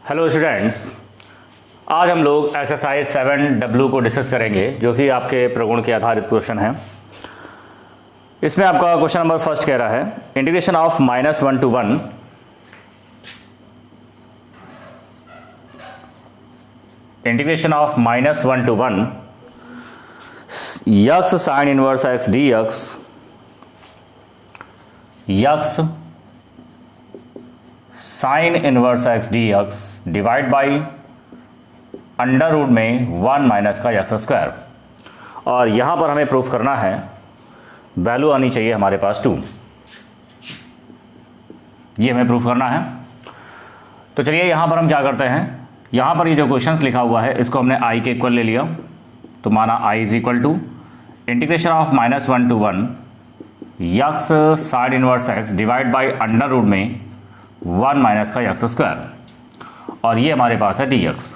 Hello students, आज हम लोग एक्सरसाइज 7W को डिस्कस करेंगे जो कि आपके प्रगुण के आधारित क्वेश्चन है। इसमें आपका क्वेश्चन नंबर फर्स्ट कह रहा है integration of -1 to 1 integration of -1 to 1 x sine inverse x d x sine inverse x d x divide by under root में 1 माइनस का एक्स स्क्वायर। और यहाँ पर हमें प्रूफ करना है, वैल्यू आनी चाहिए हमारे पास 2, ये हमें प्रूफ करना है। तो चलिए यहाँ पर हम क्या करते हैं, यहाँ पर ये जो क्वेश्चंस लिखा हुआ है इसको हमने i के इक्वल ले लिया, तो माना i is equal to integration of -1 to 1 x sine inverse x divide by under root में 1 माइनस का एक्स स्क्वायर, और ये हमारे पास है डी एक्स।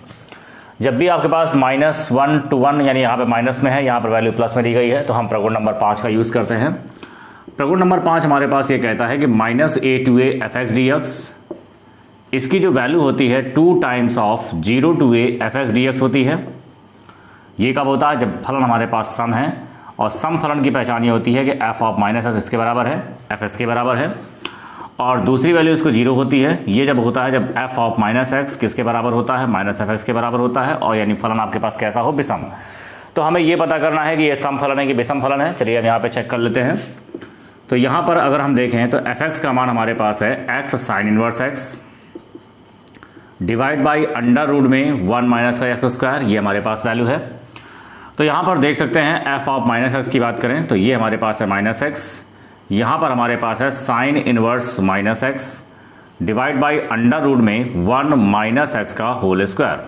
जब भी आपके पास -1 to 1 यानी यहाँ पे माइनस में है, यहाँ पर वैल्यू प्लस में दी गई है, तो हम प्रगुण नंबर 5 का यूज़ करते हैं। प्रगुण नंबर 5 हमारे पास ये कहता है कि -a to a F x d x, इसकी जो वैल्यू होती है 2 times of 0 to a F x d x होती है। ये कब होता है, जब फलन हमारे पास सम है, और सम फलन की पहचान ये होती है कि एफ ऑफ माइनस एस इसके बराबर है, एफ एस के बराबर है, और दूसरी वैल्यू इसको 0 होती है। ये जब होता है जब एफ ऑफ माइनस एक्स किसके बराबर होता है, माइनस एफ एक्स के बराबर होता है, और यानी फलन आपके पास कैसा हो, विषम। तो हमें ये पता करना है कि ये सम फलन है कि विषम फलन है। चलिए हम यहाँ पे चेक कर लेते हैं। तो यहाँ पर अगर हम देखें तो एफ एक्स का मान हमारे पास है x sine inverse x divide by under root में 1 माइनस का एक्स स्क्वायर, ये हमारे पास वैल्यू है। तो यहाँ पर देख सकते हैं एफ ऑफ माइनस एक्स की बात करें तो ये हमारे पास है माइनस एक्स, यहाँ पर हमारे पास है sine inverse minus x divide by under root में 1 माइनस एक्स का whole square.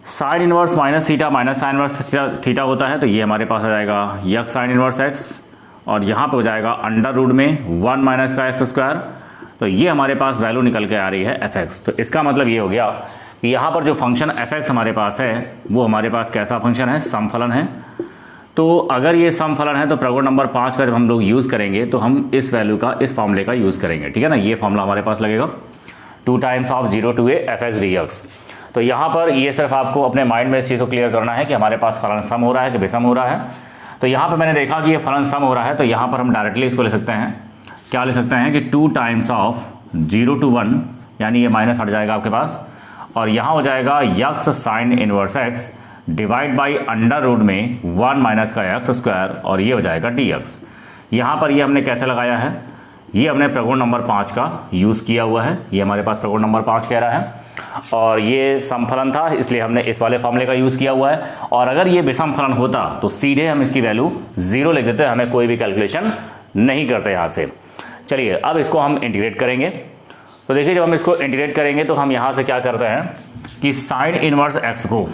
Sine inverse minus theta minus sine inverse theta होता है, तो ये हमारे पास आ जाएगा यक्स साइन इनवर्स एक्स, और यहाँ पे हो जाएगा अंडर रूट में 1 माइनस का एक्स स्क्वायर। तो ये हमारे पास वैल्यू निकल के आ रही है एफ एक्स। तो इसका मतलब ये हो गया कि यहाँ पर जो फंक्शन एफ एक्स हमारे पास है वो हमारे पास कैसा फंक्शन है, सम फलन है। तो अगर ये सम फलन है तो प्रगुण नंबर 5 का जब हम लोग यूज़ करेंगे तो हम इस वैल्यू का, इस फॉर्मूले का यूज़ करेंगे, ठीक है ना। ये फॉर्मूला हमारे पास लगेगा 2 times of 0 to a F x d x. तो यहाँ पर ये सिर्फ आपको अपने माइंड में इस चीज़ को क्लियर करना है कि हमारे पास फलन सम हो रहा है कि विषम हो रहा है। तो यहाँ पर मैंने देखा कि ये फलन सम हो रहा है, तो यहाँ पर हम डायरेक्टली इसको ले सकते हैं, क्या ले सकते हैं कि 2 टाइम्स ऑफ 0 to 1 यानी ये माइनस हट जाएगा आपके पास, और यहाँ हो जाएगा x sine inverse x divide by under root में 1 माइनस का एक्स स्क्वायर, और ये हो जाएगा डी एक्स। यहाँ पर ये हमने कैसे लगाया है, ये हमने प्रगुण नंबर 5 का यूज़ किया हुआ है। ये हमारे पास प्रगुण नंबर 5 कह रहा है, और ये समफलन था इसलिए हमने इस वाले फॉर्मूले का यूज़ किया हुआ है। और अगर ये विषम फलन होता तो सीधे हम इसकी वैल्यू 0 लिख देते, हमें कोई भी कैलकुलेशन नहीं करते यहाँ से। चलिए अब इसको हम इंटीग्रेट करेंगे। तो देखिए जब हम इसको इंटीग्रेट करेंगे तो हम यहाँ से क्या करते हैं कि साइन इनवर्स एक्स को,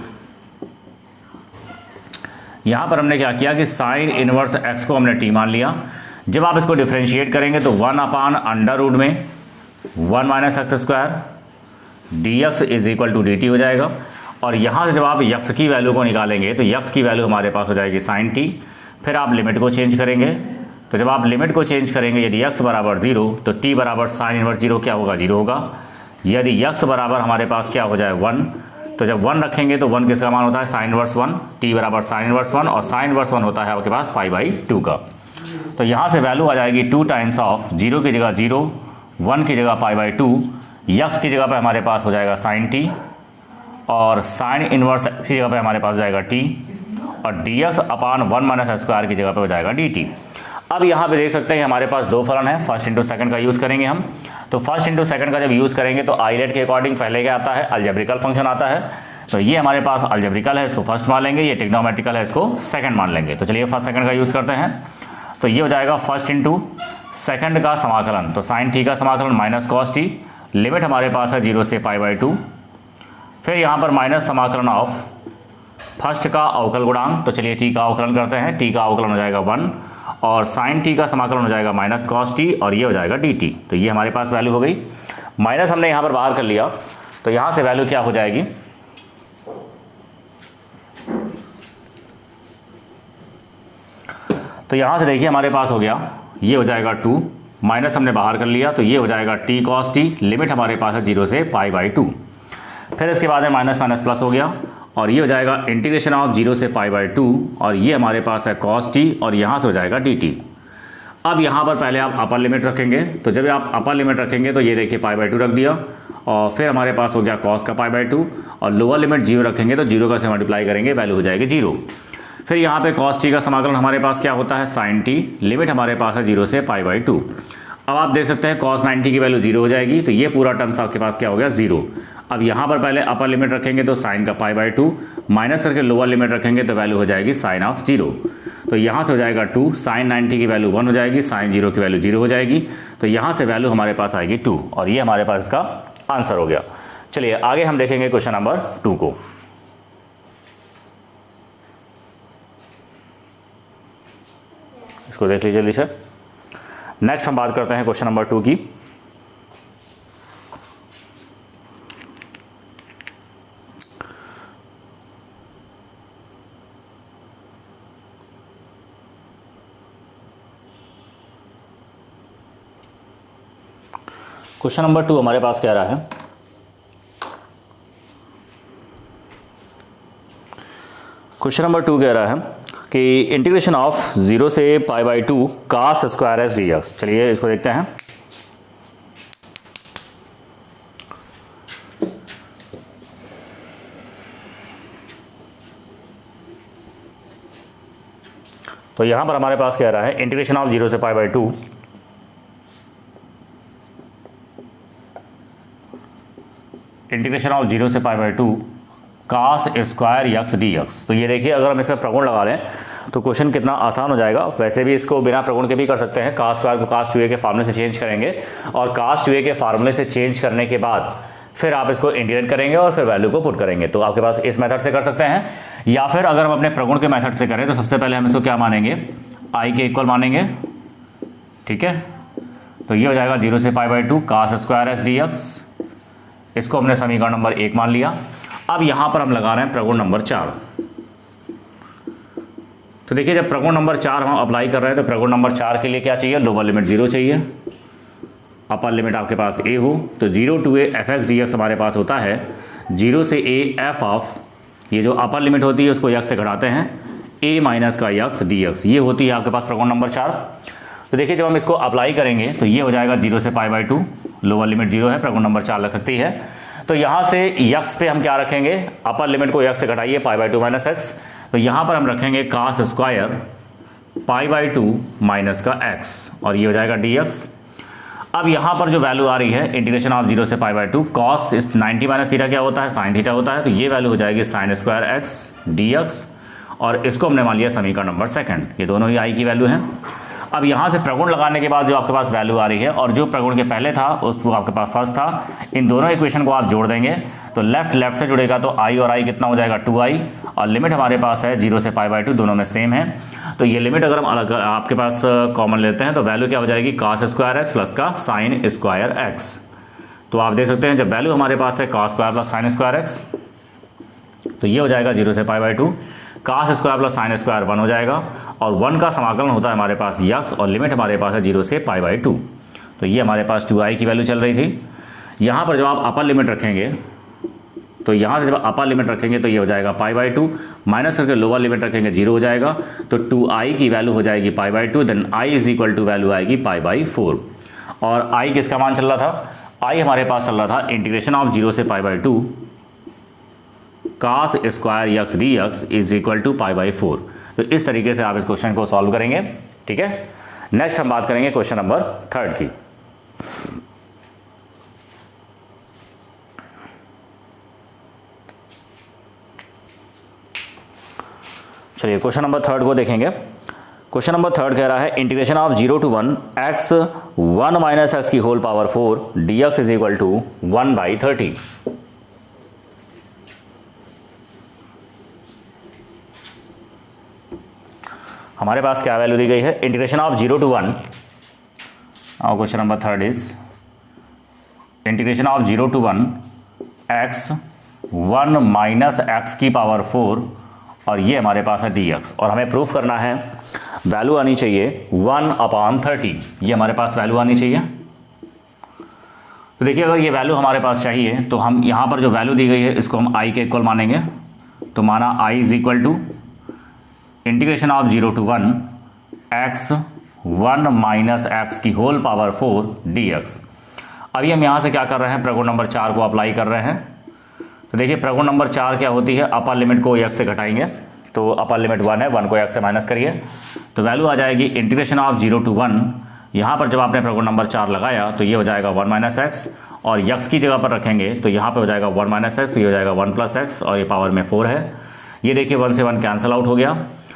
यहाँ पर हमने क्या किया कि साइन इनवर्स एक्स को हमने टी मान लिया। जब आप इसको डिफ्रेंशिएट करेंगे तो 1 अपान अंडर रूट में 1 minus x square d x is equal to d t हो जाएगा। और यहाँ से जब आप यक्स की वैल्यू को निकालेंगे तो यक्स की वैल्यू हमारे पास हो जाएगी साइन टी। फिर आप लिमिट को चेंज करेंगे, तो जब आप लिमिट को चेंज करेंगे यदि यक्स बराबर 0 तो टी बराबर साइन इनवर्स 0 क्या होगा, 0 होगा। यदि यक्स बराबर हमारे पास क्या हो जाए 1, तो जब 1 रखेंगे तो 1 किसका मान होता है, साइन इनवर्स 1, टी बराबर साइन इनवर्स 1, और साइन इनवर्स 1 होता है आपके पास π/2 का। तो यहाँ से वैल्यू आ जाएगी 2 टाइम्स ऑफ 0 की जगह 0, 1 की जगह π/2, यक्स की जगह पे हमारे पास हो जाएगा साइन टी, और साइन इनवर्स की जगह पे हमारे पास हो जाएगा टी, और डी एक्स अपान 1 माइनस स्क्वायर की जगह पे हो जाएगा डी टी। अब यहाँ पे देख सकते हैं हमारे पास दो फलन है, फर्स्ट इंटू सेकंड का यूज़ करेंगे हम। तो फर्स्ट इंटू सेकंड का जब यूज़ करेंगे तो आइलेट के अकॉर्डिंग पहले क्या आता है, अलजेब्रिकल फंक्शन आता है। तो ये हमारे पास अलजेब्रिकल है, इसको फर्स्ट मान लेंगे, ये ट्रिग्नोमेट्रिकल है, इसको सेकंड मान लेंगे। तो चलिए फर्स्ट सेकंड का यूज़ करते हैं। तो ये हो जाएगा फर्स्ट इंटू सेकंड का समाकलन, तो साइन टी का समाकलन माइनस कॉस टी, लिमिट हमारे पास है 0 से π/2। फिर यहाँ पर माइनस समाकलन ऑफ फर्स्ट का अवकल गुणांक, तो चलिए टी का अवकलन करते हैं। टी का अवकलन हो जाएगा 1, और साइन टी का समाकलन हो जाएगा माइनस कॉस टी, और ये हो जाएगा डी टी। तो ये हमारे पास वैल्यू हो गई, माइनस हमने यहाँ पर बाहर कर लिया, तो यहाँ से वैल्यू क्या हो जाएगी, तो यहाँ से देखिए हमारे पास हो गया, ये हो जाएगा 2 माइनस हमने बाहर कर लिया, तो ये हो जाएगा टी कॉस टी, लिमिट हमारे पास है 0 से π/2। फिर इसके बाद है माइनस माइनस प्लस हो गया, और ये हो जाएगा इंटीग्रेशन ऑफ 0 से π/2, और ये हमारे पास है कॉस टी, और यहाँ से हो जाएगा डी टी। अब यहाँ पर पहले आप अपर लिमिट रखेंगे, तो जब आप अपर लिमिट रखेंगे तो ये देखिए π/2 रख दिया, और फिर हमारे पास हो गया कॉस का π/2, और लोअर लिमिट 0 रखेंगे तो 0 का से मल्टीप्लाई करेंगे, वैल्यू हो जाएगी 0। फिर यहाँ पे कॉस टी का समाकलन हमारे पास क्या होता है, साइन टी, लिमिट हमारे पास है 0 से π/2। अब आप देख सकते हैं कॉस 90 की वैल्यू 0 हो जाएगी, तो ये पूरा टर्म्स आपके पास क्या हो गया, 0। अब यहाँ पर पहले अपर लिमिट रखेंगे तो साइन का π/2, माइनस करके लोअर लिमिट रखेंगे तो वैल्यू हो जाएगी साइन ऑफ 0। तो यहाँ से हो जाएगा 2, साइन 90 की वैल्यू 1 हो जाएगी, साइन 0 की वैल्यू 0 हो जाएगी, तो यहाँ से वैल्यू हमारे पास आएगी 2, और ये हमारे पास इसका आंसर हो गया। चलिए आगे हम देखेंगे क्वेश्चन नंबर 2 को। इसको देख लीजिए जल्दी से। नेक्स्ट हम बात करते हैं क्वेश्चन नंबर 2 की। क्वेश्चन नंबर 2 हमारे पास कह रहा है, क्वेश्चन नंबर 2 कह रहा है कि इंटीग्रेशन ऑफ 0 से π/2 cos square x d x. चलिए इसको देखते हैं। तो यहां पर हमारे पास कह रहा है इंटीग्रेशन ऑफ 0 से π/2 इंटीग्रेशन ऑफ 0 से π/2 cos square x d x. तो ये देखिए अगर हम इसमें प्रगुण लगा लें तो क्वेश्चन कितना आसान हो जाएगा। वैसे भी इसको बिना प्रगुण के भी कर सकते हैं, cos स्क्वायर को cos 2a के फार्मूले से चेंज करेंगे, और cos 2a के फार्मूले से चेंज करने के बाद फिर आप इसको इंटीग्रेट करेंगे और फिर वैल्यू को पुट करेंगे। तो आपके पास इस मेथड से कर सकते हैं, या फिर अगर हम अपने प्रगुण के मेथड से करें तो सबसे पहले हम इसको क्या मानेंगे, i के इक्वल मानेंगे, ठीक है। तो ये हो जाएगा 0 से π/2 cos square x d x. इसको हमने समीकरण नंबर 1 मान लिया। अब यहाँ पर हम लगा रहे हैं प्रगुण नंबर 4। तो देखिए जब प्रगुण नंबर 4 हम अप्लाई कर रहे हैं तो प्रगुण नंबर 4 के लिए क्या चाहिए, लोअर लिमिट 0 चाहिए, अपर लिमिट आपके पास a हो, तो 0 to a F x d x हमारे पास होता है 0 से a एफ ऑफ, ये जो अपर लिमिट होती है उसको x से घटाते हैं, a माइनस का x डी एक्स, ये होती है आपके पास प्रगुण नंबर 4। तो देखिए जब हम इसको अप्लाई करेंगे तो ये हो जाएगा 0 से π/2, लोअर लिमिट 0 है, प्रगुण नंबर 4 लग सकती है। तो यहाँ से x पे हम क्या रखेंगे, अपर लिमिट को x से घटाइए π/2 माइनस x, तो यहाँ पर हम रखेंगे cos स्क्वायर π/2 माइनस का x, और ये हो जाएगा dx। अब यहाँ पर जो वैल्यू आ रही है इंटीग्रेशन ऑफ 0 से π/2 cos 90 माइनस थीटा क्या होता है, साइन थीटा होता है, तो ये वैल्यू हो जाएगी साइन स्क्वायर x dx, और इसको हमने मान लिया समीकरण नंबर 2। ये दोनों ही i की वैल्यू हैं। अब यहाँ से प्रगुण लगाने के बाद जो आपके पास वैल्यू आ रही है और जो प्रगुण के पहले था उसको आपके पास फर्स्ट था, इन दोनों इक्वेशन को आप जोड़ देंगे तो लेफ्ट से जुड़ेगा तो i और i कितना हो जाएगा 2i, और लिमिट हमारे पास है 0 से π/2, दोनों में सेम है। तो ये लिमिट अगर हम अलग आपके पास कॉमन लेते हैं तो वैल्यू क्या हो जाएगी, cos स्क्वायर एक्स प्लस का साइन स्क्वायर एक्स। तो आप देख सकते हैं जब वैल्यू हमारे पास है cos square plus sine square x, तो ये हो जाएगा 0 से π/2, cos square plus sine square 1 हो जाएगा, और 1 का समाकलन होता है हमारे पास x, और लिमिट हमारे पास है 0 से π/2। तो ये हमारे पास 2i की वैल्यू चल रही थी। यहाँ पर जब आप अपर लिमिट रखेंगे तो यहाँ से जब अपर लिमिट रखेंगे तो ये हो जाएगा π/2, माइनस करके लोअर लिमिट रखेंगे 0 हो जाएगा, तो 2i की वैल्यू हो जाएगी π/2, then i is equal to value आएगी π/4। और i किसका मान चल रहा था, i हमारे पास चल रहा था इंटीग्रेशन ऑफ 0 से π/2 cos square x d x is equal to π/4। तो इस तरीके से आप इस क्वेश्चन को सॉल्व करेंगे, ठीक है। नेक्स्ट हम बात करेंगे क्वेश्चन नंबर 3 की। चलिए क्वेश्चन नंबर 3 को देखेंगे। क्वेश्चन नंबर 3 कह रहा है integration of 0 to 1 x 1 minus x की whole power 4 dx is equal to 1/30। हमारे पास क्या वैल्यू दी गई है, इंटीग्रेशन ऑफ 0 to 1, और question number 3 is integration of 0 to 1 x 1 minus x की पावर 4, और ये हमारे पास है dx, और हमें प्रूफ करना है वैल्यू आनी चाहिए 1/30, ये हमारे पास वैल्यू आनी चाहिए। तो देखिए अगर ये वैल्यू हमारे पास चाहिए तो हम यहाँ पर जो वैल्यू दी गई है इसको हम i के इक्वल मानेंगे। तो माना i is equal to integration of 0 to 1 x 1 minus x की होल पावर 4 dx। अभी हम यहाँ से क्या कर रहे हैं, प्रगुण नंबर 4 को अप्लाई कर रहे हैं। तो देखिए प्रगुण नंबर 4 क्या होती है, अपर लिमिट को x से घटाएंगे, तो अपर लिमिट 1 है, 1 को x से माइनस करिए तो वैल्यू आ जाएगी इंटीग्रेशन ऑफ 0 to 1। यहाँ पर जब आपने प्रगुण नंबर 4 लगाया तो ये हो जाएगा 1 माइनस एक्स, और x की जगह पर रखेंगे तो यहाँ पे हो जाएगा 1 माइनस एक्स, तो ये हो जाएगा 1 प्लस एक्स, और ये पावर में 4 है। ये देखिए 1 से 1 कैंसिल आउट हो गया,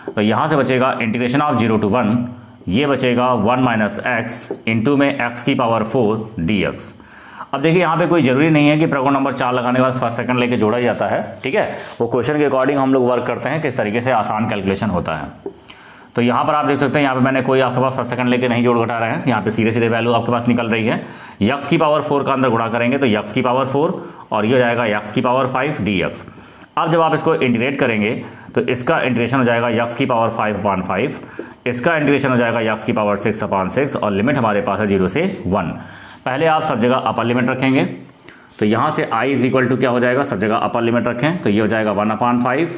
तो यहाँ से बचेगा इंटीग्रेशन ऑफ 0 to 1, ये बचेगा 1 माइनस एक्स इंटू में x की पावर 4 dx। अब देखिए यहाँ पे कोई ज़रूरी नहीं है कि प्रगुण नंबर 4 लगाने के बाद फर्स्ट सेकंड लेके जोड़ा जाता है, ठीक है, वो क्वेश्चन के अकॉर्डिंग हम लोग वर्क करते हैं किस तरीके से आसान कैलकुलेशन होता है। तो यहाँ पर आप देख सकते हैं, यहाँ पे मैंने कोई आपके पास फर्स्ट सेकंड लेके नहीं जोड़ घटा रहे हैं, यहाँ पे सीधे सीधे वैल्यू आपके पास निकल रही है। x की पावर 4 का अंदर गुणा करेंगे तो x की पावर 4, और ये हो जाएगा x की पावर 5 dx। अब जब आप इसको इंटीग्रेट करेंगे तो इसका इंटीग्रेशन हो जाएगा x की पावर 5/5, इसका इंटीग्रेशन हो जाएगा x की पावर 6/6, और लिमिट हमारे पास है 0 से 1। पहले आप सब जगह अपर लिमिट रखेंगे, तो यहाँ से i इज इक्वल टू क्या हो जाएगा, सब जगह अपर लिमिट रखें तो ये हो जाएगा 1/5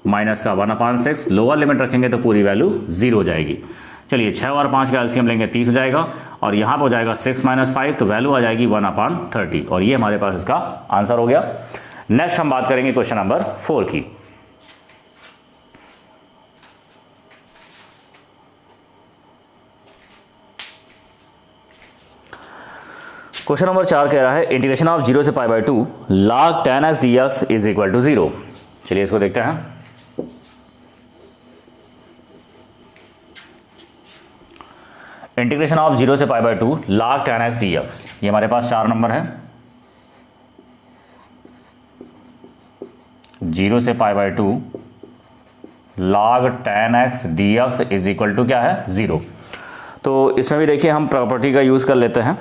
माइनस का 1/6, लोअर लिमिट रखेंगे तो पूरी वैल्यू 0 हो जाएगी। चलिए 6 और 5 का एलसीएम लेंगे 30 हो जाएगा, और यहाँ पर हो जाएगा 6 - 5, तो वैल्यू आ जाएगी 1/30, और ये हमारे पास इसका आंसर हो गया। नेक्स्ट हम बात करेंगे क्वेश्चन नंबर 4 की। क्वेश्चन नंबर 4 कह रहा है इंटीग्रेशन ऑफ 0 से π/2 log tan x dx is equal to 0। चलिए इसको देखते हैं। इंटीग्रेशन ऑफ 0 से π/2 log tan x dx, ये हमारे पास 4 नंबर है। 0 से π/2 log tan x dx is equal to क्या है, 0। तो इसमें भी देखिए हम प्रॉपर्टी का यूज़ कर लेते हैं।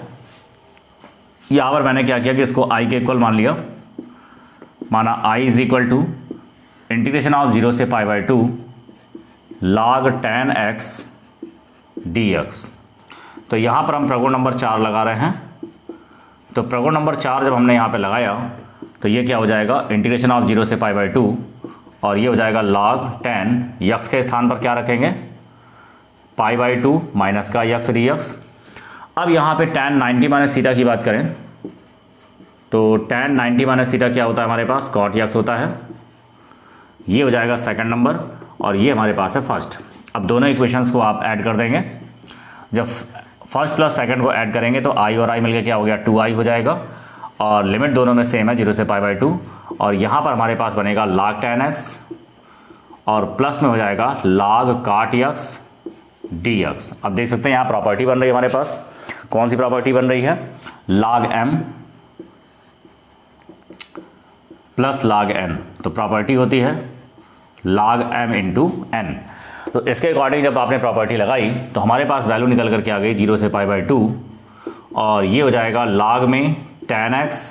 यहाँ पर मैंने क्या किया कि इसको i के इक्वल मान लिया, माना i is equal to integration of 0 से π/2 log tan x dx। तो यहाँ पर हम प्रगुण नंबर 4 लगा रहे हैं, तो प्रगुण नंबर 4 जब हमने यहाँ पे लगाया तो ये क्या हो जाएगा, इंटीग्रेशन ऑफ 0 से π/2, और ये हो जाएगा log tan, x के स्थान पर क्या रखेंगे, π/2 माइनस का x dx। अब यहाँ पे tan 90 माइनस थीटा की बात करें तो tan 90 माइनस थीटा क्या होता है हमारे पास, cot x होता है। ये हो जाएगा सेकंड नंबर, और ये हमारे पास है फर्स्ट। अब दोनों इक्वेशंस को आप ऐड कर देंगे, जब फर्स्ट प्लस सेकंड को ऐड करेंगे तो i और i मिलकर क्या हो गया, 2i हो जाएगा, और लिमिट दोनों में सेम है 0 से π/2, और यहाँ पर हमारे पास बनेगा log tan x, और प्लस में हो जाएगा log cot x dx। अब देख सकते हैं यहाँ प्रॉपर्टी बन रही है हमारे पास, कौन सी प्रॉपर्टी बन रही है, log m plus log n, तो प्रॉपर्टी होती है log m इंटू n। तो इसके अकॉर्डिंग जब आपने प्रॉपर्टी लगाई तो हमारे पास वैल्यू निकल कर के आ गई 0 से π/2, और ये हो जाएगा log में tan x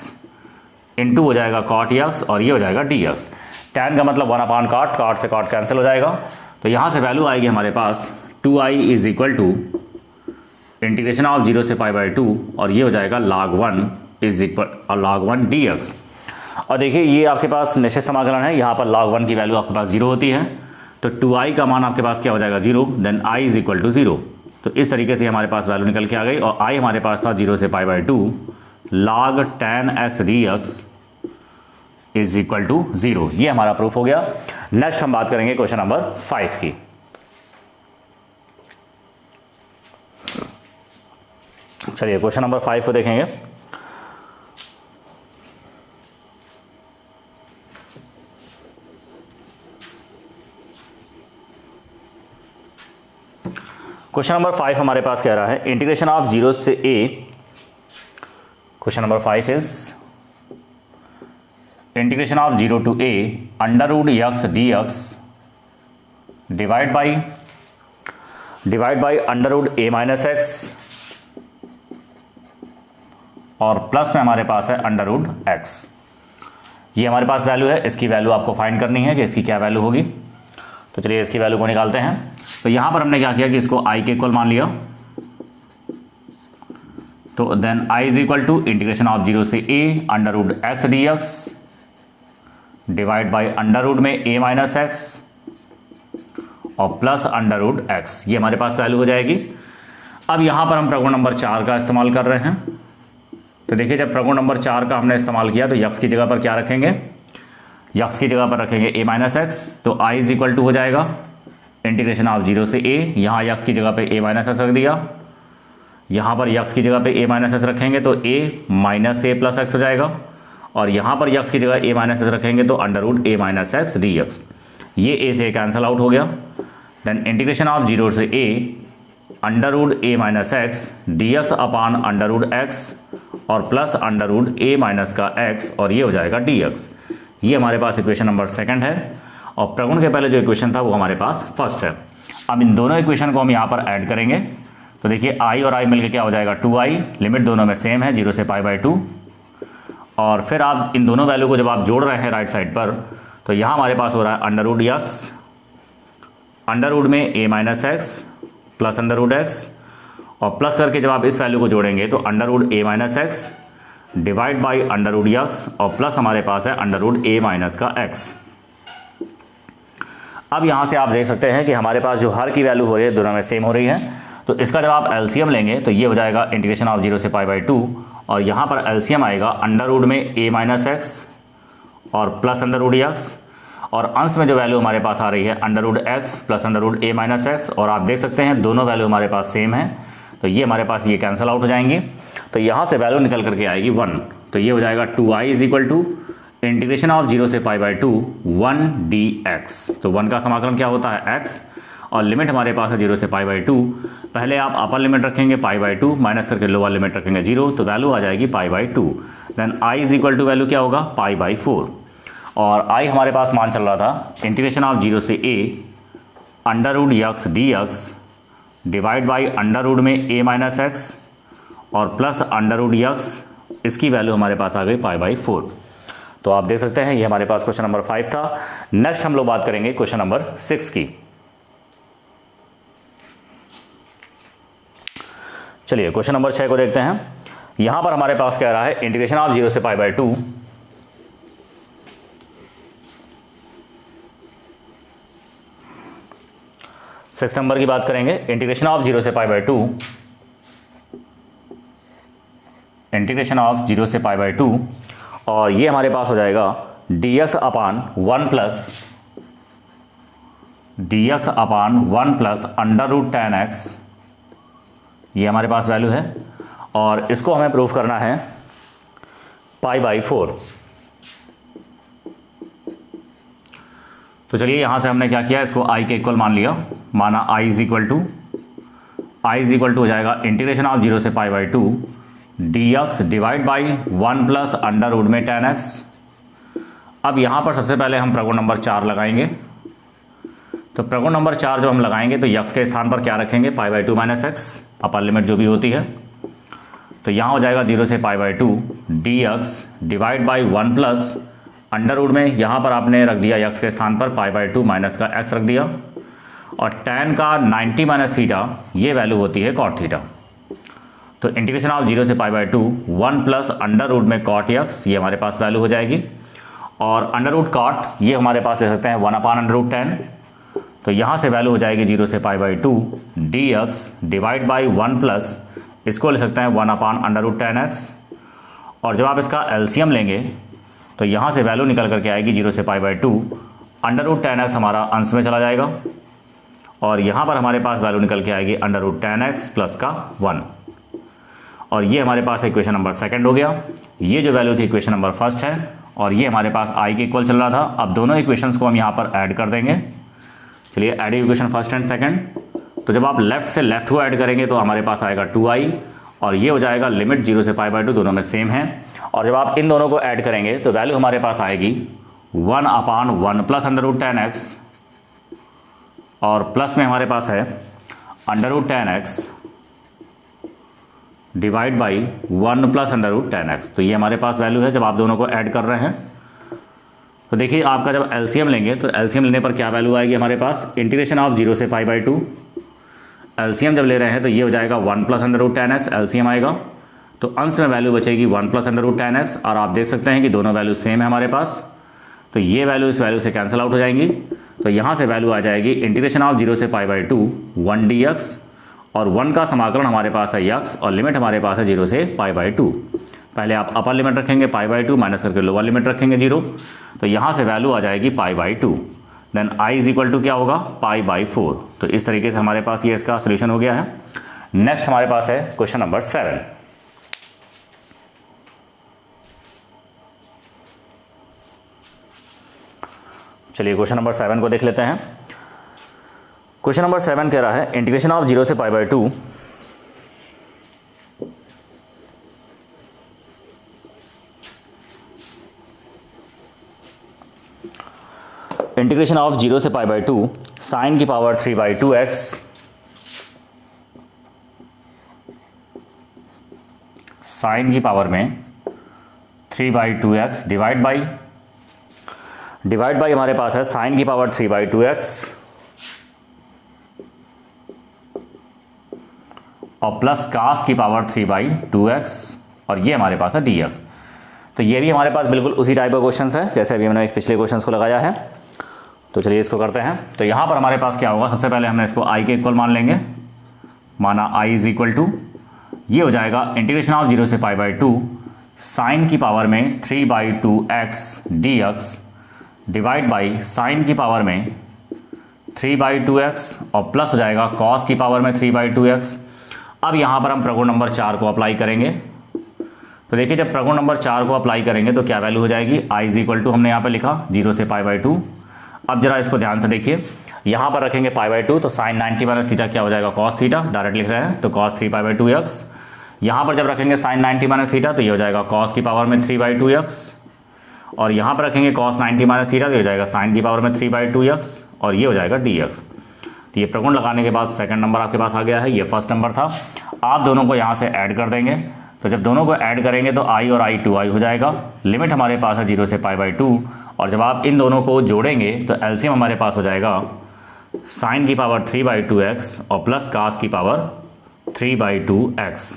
इंटू हो जाएगा cot x, और ये हो जाएगा dx। tan का मतलब 1/cot, cot से cot कैंसिल हो जाएगा, तो यहाँ से वैल्यू आएगी हमारे पास 2i is equal to integration of 0 से π/2, और ये हो जाएगा log 1 is equal log 1 dx। और देखिए ये आपके पास निश्चित समाकलन है, यहाँ पर log 1 की वैल्यू आपके पास 0 होती है, तो 2i का मान आपके पास क्या हो जाएगा, 0, then i is equal to 0। तो इस तरीके से हमारे पास वैल्यू निकल के आ गई, और i हमारे पास था 0 से π/2 log tan x dx is equal to 0। ये हमारा प्रूफ हो गया। नेक्स्ट हम बात करेंगे क्वेश्चन नंबर 5 की। चलिए क्वेश्चन नंबर 5 को देखेंगे। क्वेश्चन नंबर 5 हमारे पास कह रहा है इंटीग्रेशन ऑफ 0 से a, question number 5 is integration of 0 to a √x dx divide by √a minus x, और प्लस में हमारे पास है √x। ये हमारे पास वैल्यू है, इसकी वैल्यू आपको फाइंड करनी है कि इसकी क्या वैल्यू होगी। तो चलिए इसकी वैल्यू को निकालते हैं। तो यहाँ पर हमने क्या किया कि इसको i के इक्वल मान लिया, तो then i is equal to integration of 0 से a under root x d x divide by under root में a माइनस एक्स और प्लस अंडर रूट एक्स, ये हमारे पास वैल्यू हो जाएगी। अब यहाँ पर हम प्रगुण नंबर 4 का इस्तेमाल कर रहे हैं। तो देखिए जब प्रगुण नंबर 4 का हमने इस्तेमाल किया तो यक्स की जगह पर क्या रखेंगे, यक्स की जगह पर रखेंगे a माइनस एक्स, तो i इज इक्वल टू हो जाएगा इंटीग्रेशन ऑफ 0 से a, यहाँ यक्स की जगह पे a माइनस एक्स रख दिया, यहाँ पर यक्स की जगह पे a माइनस एक्स रखेंगे तो a minus A plus x हो जाएगा, और यहाँ पर यक्स की जगह a माइनस एक्स रखेंगे तो under root a minus x d x, ये a से कैंसिल आउट हो गया। देन इंटीग्रेशन ऑफ 0 से a under root a minus x d x upon under root x और plus under root a minus का x, और ये हो जाएगा dx। ये हमारे पास इक्वेशन नंबर 2 है, और प्रगुण के पहले जो इक्वेशन था वो हमारे पास फर्स्ट है। अब इन दोनों इक्वेशन को हम यहाँ पर ऐड करेंगे, तो देखिए i और i मिलकर क्या हो जाएगा 2i, लिमिट दोनों में सेम है 0 से π/2, और फिर आप इन दोनों वैल्यू को जब आप जोड़ रहे हैं राइट साइड पर, तो यहाँ हमारे पास हो रहा है under root x under root में a minus x plus under root x, और प्लस करके जब आप इस वैल्यू को जोड़ेंगे तो under root a minus x divide by under root x, और प्लस हमारे पास है अंडर रूट a माइनस का x। अब यहाँ से आप देख सकते हैं कि हमारे पास जो हर की वैल्यू हो रही है दोनों में सेम हो रही है, तो इसका जब आप एलसीएम लेंगे तो ये हो जाएगा इंटीग्रेशन ऑफ 0 से π/2, और यहाँ पर एलसीएम आएगा अंडर रूट में a माइनस एक्स और प्लस अंडर रूट एक्स, और अंश में जो वैल्यू हमारे पास आ रही है under root x plus under root a minus x, और आप देख सकते हैं दोनों वैल्यू हमारे पास सेम है, तो ये हमारे पास ये कैंसिल आउट हो जाएंगी, तो यहाँ से वैल्यू निकल करके आएगी 1, तो ये हो जाएगा 2i is equal to integration of 0 से π/2 1 dx। तो 1 का समाकलन क्या होता है x, और लिमिट हमारे पास है 0 से π/2, पहले आप अपर लिमिट रखेंगे π/2 माइनस करके लोअर लिमिट रखेंगे 0, तो वैल्यू आ जाएगी π/2। Then i is equal to value क्या होगा π/4, और i हमारे पास मान चल रहा था इंटीग्रेशन ऑफ 0 से a under root x d x divide by under root में a माइनस एक्स और प्लस अंडर रूट एक्स, इसकी वैल्यू हमारे पास आ गई π/4। तो आप देख सकते हैं ये हमारे पास क्वेश्चन नंबर 5 था। नेक्स्ट हम लोग बात करेंगे क्वेश्चन नंबर 6 की। चलिए क्वेश्चन नंबर 6 को देखते हैं। यहां पर हमारे पास कह रहा है इंटीग्रेशन ऑफ 0 से π/2 6 नंबर की बात करेंगे। इंटीग्रेशन ऑफ 0 से π/2 इंटीग्रेशन ऑफ 0 से π/2, और ये हमारे पास हो जाएगा dx अपान 1 प्लस अंडर रूट 10x, ये हमारे पास वैल्यू है, और इसको हमें प्रूफ करना है π/4। तो चलिए यहाँ से हमने क्या किया, इसको i के इक्वल मान लिया, माना i इज इक्वल टू हो जाएगा इंटीग्रेशन ऑफ 0 से π/2 dx divide by 1 plus under root में 10x। अब यहाँ पर सबसे पहले हम प्रगुण नंबर 4 लगाएंगे। तो प्रगुण नंबर 4 जो हम लगाएंगे तो x के स्थान पर क्या रखेंगे π/2 माइनस एक्स, अपर लिमिट जो भी होती है, तो यहाँ हो जाएगा 0 से π/2 dx divide by 1 plus under root में, यहाँ पर आपने रख दिया x के स्थान पर π/2 माइनस का x रख दिया, और tan का 90 माइनस थीटा ये वैल्यू होती है cot थीटा। तो इंटीग्रेशन ऑफ 0 से π/2 1 प्लस अंडर रूट में cot x, ये हमारे पास वैल्यू हो जाएगी, और अंडर रूट cot ये हमारे पास ले सकते हैं 1 अपान अंडर रूट 10, तो यहाँ से वैल्यू हो जाएगी 0 से π/2 dx डिवाइड बाई 1 प्लस, इसको ले सकते हैं 1 अपान अंडर रूट 10x, और जब आप इसका एलसीएम लेंगे तो यहाँ से वैल्यू निकल करके आएगी 0 से π/2 अंडर रूट 10x हमारा अंश में चला जाएगा, और यहाँ पर हमारे पास वैल्यू निकल के आएगी अंडर रूट 10x प्लस का 1, और ये हमारे पास इक्वेशन नंबर 2 हो गया। ये जो वैल्यू थी इक्वेशन नंबर 1 है, और ये हमारे पास i के इक्वल चल रहा था। अब दोनों इक्वेशंस को हम यहाँ पर ऐड कर देंगे। चलिए ऐड इक्वेशन 1 एंड 2, तो जब आप लेफ्ट से लेफ्ट को ऐड करेंगे तो हमारे पास आएगा 2i, और ये हो जाएगा लिमिट 0 से π/2 दोनों में सेम है, और जब आप इन दोनों को ऐड करेंगे तो वैल्यू हमारे पास आएगी 1 अपान 1 प्लस अंडर रूट 10x, और प्लस में हमारे पास है under root 10x divide by 1 plus under root 10x। तो ये हमारे पास वैल्यू है जब आप दोनों को ऐड कर रहे हैं। तो देखिए आपका जब एलसीएम लेंगे तो एलसीएम लेने पर क्या वैल्यू आएगी हमारे पास, इंटीग्रेशन ऑफ 0 से पाई बाई 2, एलसीएम जब ले रहे हैं तो ये हो जाएगा 1 plus under root 10x LCM आएगा, तो अंश में वैल्यू बचेगी 1 प्लस अंडर रूट 10x, और आप देख सकते हैं कि दोनों वैल्यू सेम है हमारे पास, तो ये वैल्यू इस वैल्यू से कैंसिल आउट हो जाएंगी। तो यहाँ से वैल्यू आ जाएगी इंटीग्रेशन ऑफ 0 से पाई बाई 2 1 dx, और 1 का समाकलन हमारे पास है x, और लिमिट हमारे पास है 0 से पाई बाई 2। पहले आप अपर लिमिट रखेंगे पाई बाई 2, माइनस करके लोअर लिमिट रखेंगे 0, तो यहाँ से वैल्यू आ जाएगी pi by 2। Then i is equal to क्या होगा, पाई बाई 4। तो इस तरीके से हमारे पास ये इसका सोल्यूशन हो गया है। नेक्स्ट हमारे पास है क्वेश्चन नंबर 7। चलिए क्वेश्चन नंबर 7 को देख लेते हैं। क्वेश्चन नंबर 7 कह रहा है इंटीग्रेशन ऑफ 0 से पाई बाई 2 इंटीग्रेशन ऑफ 0 से पाई बाई 2 साइन की पावर 3 बाई 2x साइन की पावर में 3 बाई 2x डिवाइड बाई हमारे पास है साइन की पावर 3 बाई 2x और प्लस कास की पावर 3 बाई 2x, और ये हमारे पास है dx। तो ये भी हमारे पास बिल्कुल उसी टाइप का क्वेश्चन है जैसे अभी हमने पिछले क्वेश्चन को लगाया है। तो चलिए इसको करते हैं। तो यहाँ पर हमारे पास क्या होगा, सबसे पहले हमने इसको i के इक्वल मान लेंगे, माना i इज इक्वल टू, ये हो जाएगा इंटीग्रेशन ऑफ 0 से पाई बाई 2 साइन की पावर में 3 by 2x dx divide by sine की पावर में 3 बाई 2x और प्लस हो जाएगा कॉस की पावर में 3 बाई 2x। अब यहाँ पर हम प्रगुण नंबर 4 को अप्लाई करेंगे। तो देखिए जब प्रगुण नंबर 4 को अप्लाई करेंगे तो क्या वैल्यू हो जाएगी, i इज इक्वल टू हमने यहाँ पर लिखा 0 से पाई बाई 2। अब जरा इसको ध्यान से देखिए, यहाँ पर रखेंगे पाई बाई 2 तो साइन 90 माइनस थीटा क्या हो जाएगा, कॉस थीटा, डायरेक्ट लिख रहे हैं तो कॉस 3 पाई बाई 2x। यहाँ पर जब रखेंगे साइन 90 माइनस थीटा तो ये हो जाएगा कॉस की पावर में 3 बाई 2x, और यहाँ पर रखेंगे कॉस 90 माइनस थीटा तो ये हो जाएगा साइन की पावर में 3 बाई 2x, और ये हो जाएगा dx। तो ये प्रगुण लगाने के बाद सेकंड नंबर आपके पास आ गया है, ये फर्स्ट नंबर था। आप दोनों को यहाँ से ऐड कर देंगे, तो जब दोनों को ऐड करेंगे तो i और i 2i हो जाएगा। लिमिट हमारे पास है 0 से पाई बाई 2, और जब आप इन दोनों को जोड़ेंगे तो एलसीएम हमारे पास हो जाएगा साइन की पावर 3 बाई 2x और प्लस कास की पावर 3 बाई 2x,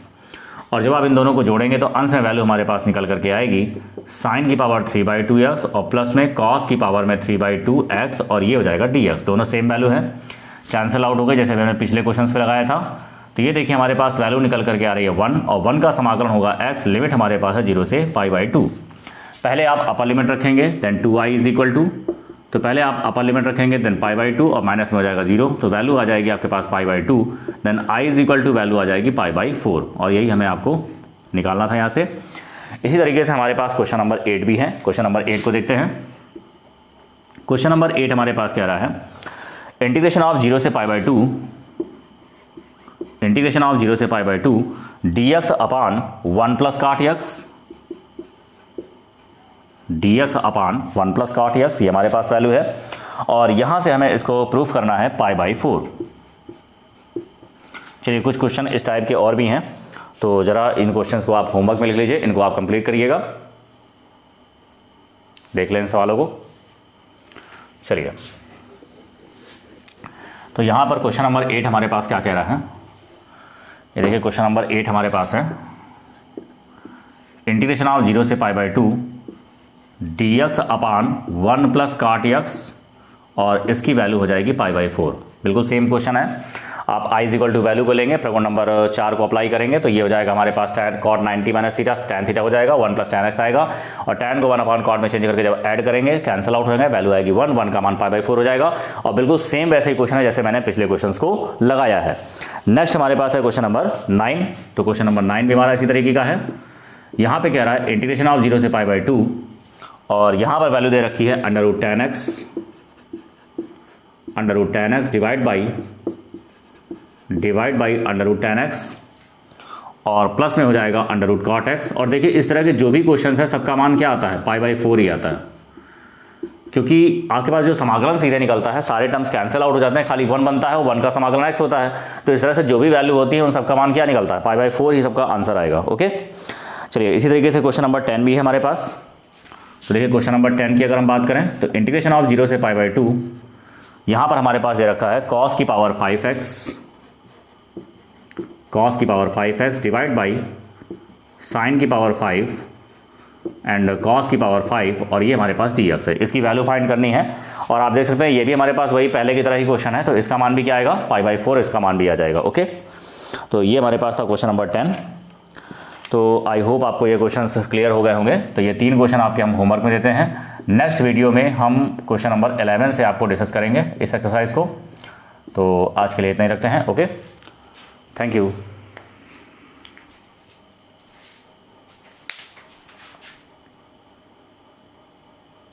और जब आप इन दोनों को जोड़ेंगे तो अंश में वैल्यू हमारे पास निकल करके आएगी साइन की पावर 3 बाई 2x और प्लस में कॉस की पावर में 3 बाई 2x, और ये हो जाएगा dx। दोनों सेम वैल्यू है, कैंसिल आउट हो गए जैसे मैंने पिछले क्वेश्चन पे लगाया था। तो ये देखिए हमारे पास वैल्यू निकल करके आ रही है 1, और 1 का समाकलन होगा x, लिमिट हमारे पास है 0 से पाई बाई 2। पहले आप अपर लिमिट रखेंगे then 2i is equal to, तो पहले आप अपर लिमिट रखेंगे देन पाई बाई 2 और माइनस में हो जाएगा 0, तो वैल्यू आ जाएगी आपके पास pi by 2, then i is equal to value आ जाएगी पाई बाई 4, और यही हमें आपको निकालना था यहाँ से। इसी तरीके से हमारे पास क्वेश्चन नंबर 8 भी है। क्वेश्चन नंबर 8 को देखते हैं। क्वेश्चन नंबर 8 हमारे पास कह रहा है इंटीग्रेशन ऑफ 0 से पाई बाई 2 इंटीग्रेशन ऑफ 0 से पाई बाई 2 dx अपान 1 प्लस काट x dx अपान 1 प्लस काट x, ये हमारे पास वैल्यू है, और यहाँ से हमें इसको प्रूफ करना है पाई बाई 4। चलिए कुछ क्वेश्चन इस टाइप के और भी हैं, तो ज़रा इन क्वेश्चंस को आप होमवर्क में लिख लीजिए, इनको आप कंप्लीट करिएगा, देख लें इन सवालों को। चलिए तो यहाँ पर क्वेश्चन नंबर 8 हमारे पास क्या कह रहा है, ये देखिए क्वेश्चन नंबर 8 हमारे पास है इंटीग्रेशन ऑफ 0 से पाई बाई 2 dx अपान 1 प्लस काट x, और इसकी वैल्यू हो जाएगी पाई बाई 4। बिल्कुल सेम क्वेश्चन है। आप i is equal to value को लेंगे, प्रगुण नंबर 4 को अप्लाई करेंगे तो ये हो जाएगा हमारे पास tan cot 90 minus theta, tan theta हो जाएगा 1 प्लस tan x आएगा, और tan को 1 अपॉन cot में चेंज करके जब ऐड करेंगे कैंसिल आउट हो जाएगा, वैल्यू आएगी 1 का मान पाई बाई 4 हो जाएगा। और बिल्कुल सेम वैसे ही क्वेश्चन है जैसे मैंने पिछले क्वेश्चन को लगाया है। नेक्स्ट हमारे पास है क्वेश्चन नंबर 9। तो क्वेश्चन नंबर 9 भी हमारा इसी तरीके का है। यहाँ पे कह रहा है इंटीग्रेशन ऑफ 0 से पाई बाई 2, और यहाँ पर वैल्यू दे रखी है under root tan x divide by under root tan x, और प्लस में हो जाएगा अंडर रूट cot x। और देखिए इस तरह के जो भी क्वेश्चन है सबका मान क्या आता है, पाई बाई 4 ही आता है, क्योंकि आपके पास जो समाकलन सीधे निकलता है सारे टर्म्स कैंसिल आउट हो जाते हैं, खाली 1 बनता है, वो 1 का समाकलन x होता है। तो इस तरह से जो भी वैल्यू होती है उन सबका मान क्या निकलता है, पाई बाई 4 ही सबका आंसर आएगा। ओके चलिए इसी तरीके से क्वेश्चन नंबर 10 भी है हमारे पास। तो देखिए क्वेश्चन नंबर 10 की अगर हम बात करें तो इंटीग्रेशन ऑफ 0 से π/2, यहाँ पर हमारे पास दे रखा है cos की power 5x divide by sine की पावर 5 एंड cos की पावर 5, और ये हमारे पास dx है। इसकी वैल्यू फाइंड करनी है, और आप देख सकते हैं ये भी हमारे पास वही पहले की तरह ही क्वेश्चन है, तो इसका मान भी क्या आएगा, π/4 इसका मान भी आ जाएगा। ओके, तो ये हमारे पास था क्वेश्चन नंबर 10। तो आई होप आपको ये क्वेश्चंस क्लियर हो गए होंगे। तो ये 3 क्वेश्चन आपके हम होमवर्क में देते हैं। नेक्स्ट वीडियो में हम क्वेश्चन नंबर 11 से आपको डिस्कस करेंगे इस एक्सरसाइज को। तो आज के लिए इतना ही रखते हैं। Okay, thank you.